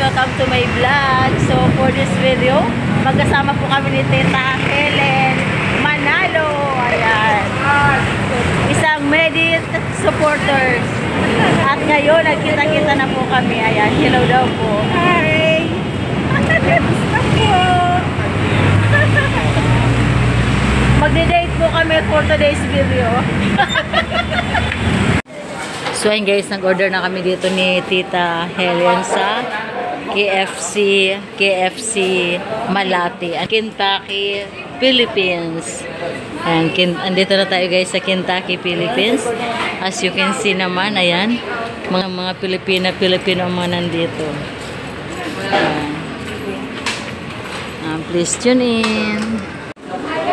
welcome to my vlog. So for this video, magkasama po kami ni Tita Helen Manalo. Ayan. Isang Medit supporters. At ngayon, nagkita-kita na po kami. Ayan, hello daw po. Hi! Kamusta po? Magde-date po kami for today's video. So ayun guys, nag-order na kami dito ni Tita Helen sa KFC Malati, Kentucky, Philippines. And andito na tayo guys sa Kentucky, Philippines. As you can see naman, ayan, mga Pilipino ang mga nandito. Please tune in.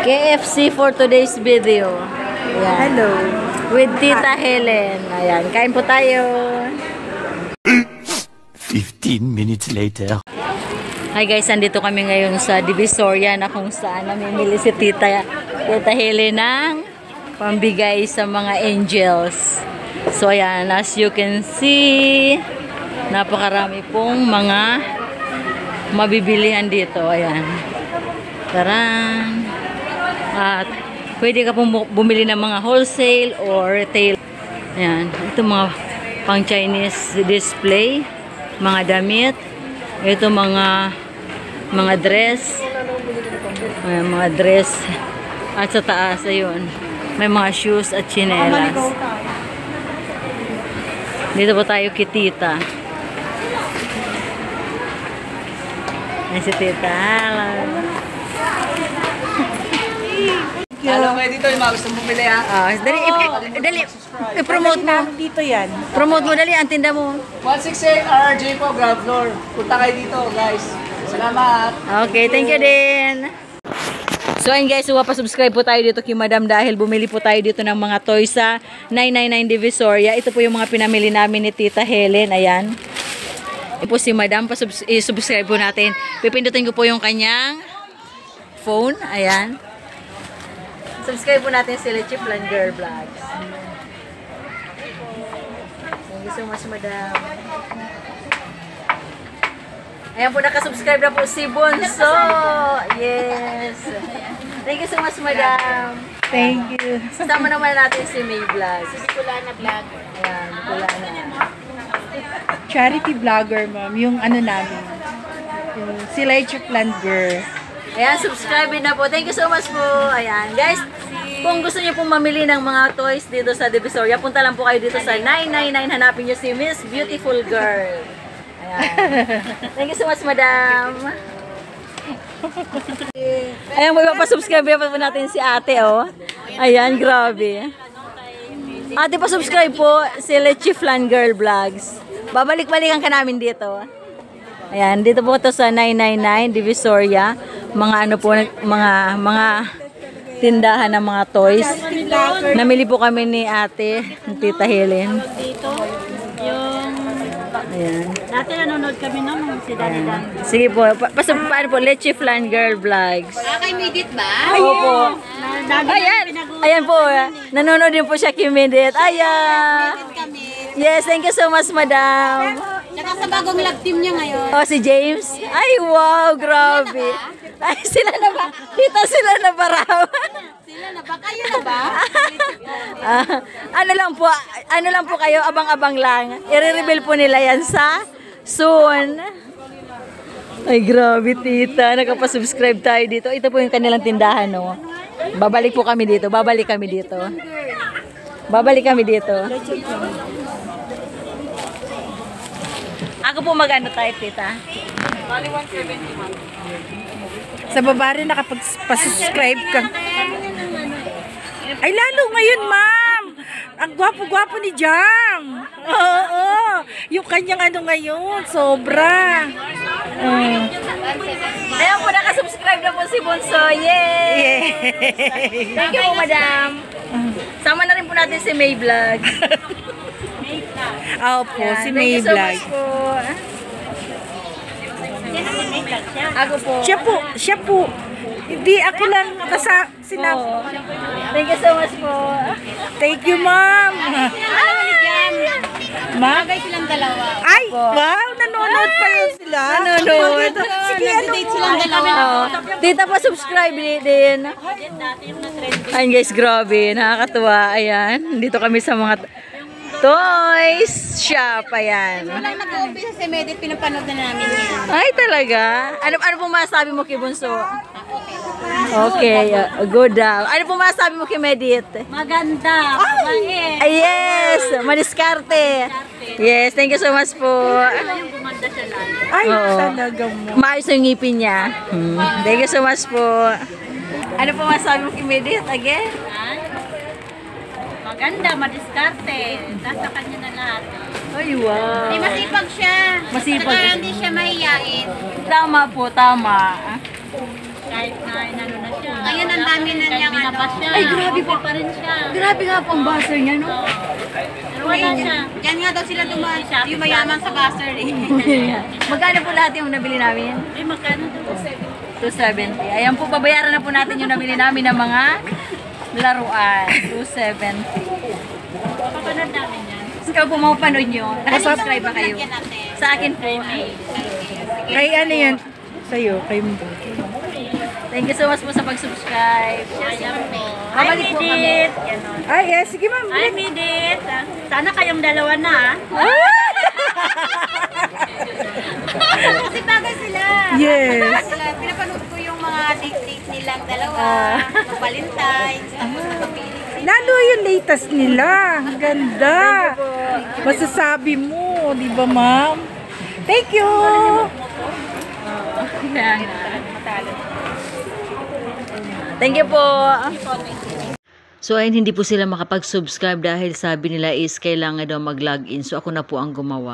KFC for today's video. Ayan. Hello. With Tita Helen. Ayan, kain po tayo. 15 minutes later. Hi guys, andito kami ngayon sa Divisoria na kung saan namimili si Tita Helen ng pambigay sa mga angels. So ayan, as you can see, napakarami pong mga mabibilihan dito. Ayan. Taran. At pwede ka pong bumili ng mga wholesale or retail. Ayan. Ito mga pang Chinese display. Mga damit. Ito mga dress. Ayan, mga dress. At sa taas, ayun. May mga shoes at chinelas. Dito po tayo kay Tita. Ayan si Tita. Hello. Hello kayo dito, yung mga gusto mong bumili ha. Dali, i-promote mo. Dito yan. Promote mo, dali, ang tinda mo. 168 RJ po, ground floor. Punta kayo dito, guys. Salamat. Okay, thank you din. So ayun guys, pa-subscribe po tayo dito kay Madam dahil bumili po tayo dito ng mga toys sa 999 Divisoria. Ito po yung mga pinamili namin ni Tita Helen. Ayan. Ito po si Madam, pa-subscribe po natin. Pipindutin ko po yung kanyang phone. Ayan. Subscribe po natin si Lechiflan Girl Vlogs. Thank you so much, Madam. Ayan po, nakasubscribe na po si Bonso. Yes. Thank you so much, Madam. Thank you. Kasama naman natin si May Vlogs. Si Kulana Vlogger. Ayan, Kulana. Charity vlogger, ma'am. Yung ano namin. Yung si Lechiflan Girl. Ayan, subscribe na po. Thank you so much po. Ayan, guys, kung gusto niyo pong mamili ng mga toys dito sa Divisoria, punta lang po kayo dito sa 999. Hanapin niyo si Miss Beautiful Girl. Ayan. Thank you so much, Madam. Ayan, pa-subscribe po natin si ate, oh. Ayan, grabe. Ate, pa-subscribe po si Lechiflan Girl Vlogs. Babalik-balikan ka namin dito. Ayan, dito po ito sa 999 Divisoria. Mga ano po, mga tindahan ng mga toys. Namili po kami ni ate, ni Tita Helen. Dito, yung... Ayan. Dati nanonood kami naman si Daddy Dan. Sige po, paano po, Lechiflan Girl Vlogs. Kay Midit ba? Opo. Ayan, ayan po, nanonood din po siya kay Midit. Ayan. Yes, thank you so much, Madam. Tsaka sa bagong love team niya ngayon. Oh, si James? Ay, wow, grabe. Ay, sila na ba? Tita, sila na ba raw? Sila na ba? Kayo na ba? Ano lang po kayo, abang-abang lang. I-reveal po nila yan sa soon. Ay, grabe, Tita. Nakapasubscribe tayo dito. Ito po yung kanilang tindahan, no? Babalik po kami dito. Babalik kami dito. Babalik kami dito. Ako po mag-ano tayo, Tita? Bali 170. Sa baba rin nakapag-subscribe ka. Ay, lalo ngayon, ma'am. Ang gwapo-gwapo ni Jam. Oo. Yung kanyang ano ngayon, sobra. Ayan po, nakasubscribe na po si Bonso. Yay! Thank you po, Madam. Sama na rin po natin si May Vlog. Opo, si May Vlog. Thank you so much po. Ako po. Siya po. Hindi, ako lang. Basta sinap. Thank you so much po. Thank you, ma'am. Ma? Bagay silang dalawa. Ay, wow, nanonood pa yun sila. Nanonood. Sige, ano Nag-date silang dalawa. Oo. Tita pa subscribe din. Ayan guys, grabe. Nakakatuwa. Ayan. Dito kami sa mga toys shop. Ayan. Walang nag-uumpisa si Medit, pinapanood na namin yan. Ay, talaga? Ano pong masabi mo kay Bunso? Okay, good daw. Ano pong masabi mo kay Medit? Maganda, mabait. Ay, yes! Maniskarte. Yes, thank you so much po. Gumanda siya lang. Ay, Oo. talaga mo. Maayos yung ngipin niya. Thank you so much po. Ano po masabi mo kay Medit? Again? Maganda, madiskarte. Nasa kanya na lahat. Ay, wow. Eh, masipag siya. Masipag. Saka hindi siya mahiyain. Tama po, tama. Kahit na inano na siya. Ngayon ang dami na niyang ano. Ay, grabe po. pa rin siya. Grabe nga po ang buzzer niya, no? Pero wala siya. Diyan nga daw sila yung mayaman sa buzzer eh. Magkano po lahat yung nabili namin? Eh, magkano daw? 270. Ayan po, babayaran na po natin yung nabili namin ng mga laruan. 270. Papanood namin yan. Ikaw po mapapanood nyo. Nakasubscribe ba kayo? Lagyan natin. Sa akin po. Kay ano yan? Sa'yo, kay mo. Thank you so much po sa pag-subscribe. Ayan po. Babalik po kami. Ay, eh, sige ma'am. Hi, Midit. Sana kayong dalawa na. Kasi bagay sila. Yes. Bagay sila. Pinapanood ko yung mga date-date nilang dalawa. Valentine's. Tapos nagpapiling sila. Lalo yung latest nila. Ang ganda. Masasabi mo, di ba ma'am? Thank you. Thank you po. So ayun, hindi po sila makapag-subscribe dahil sabi nila is kailangan daw mag-login. So ako na po ang gumawa.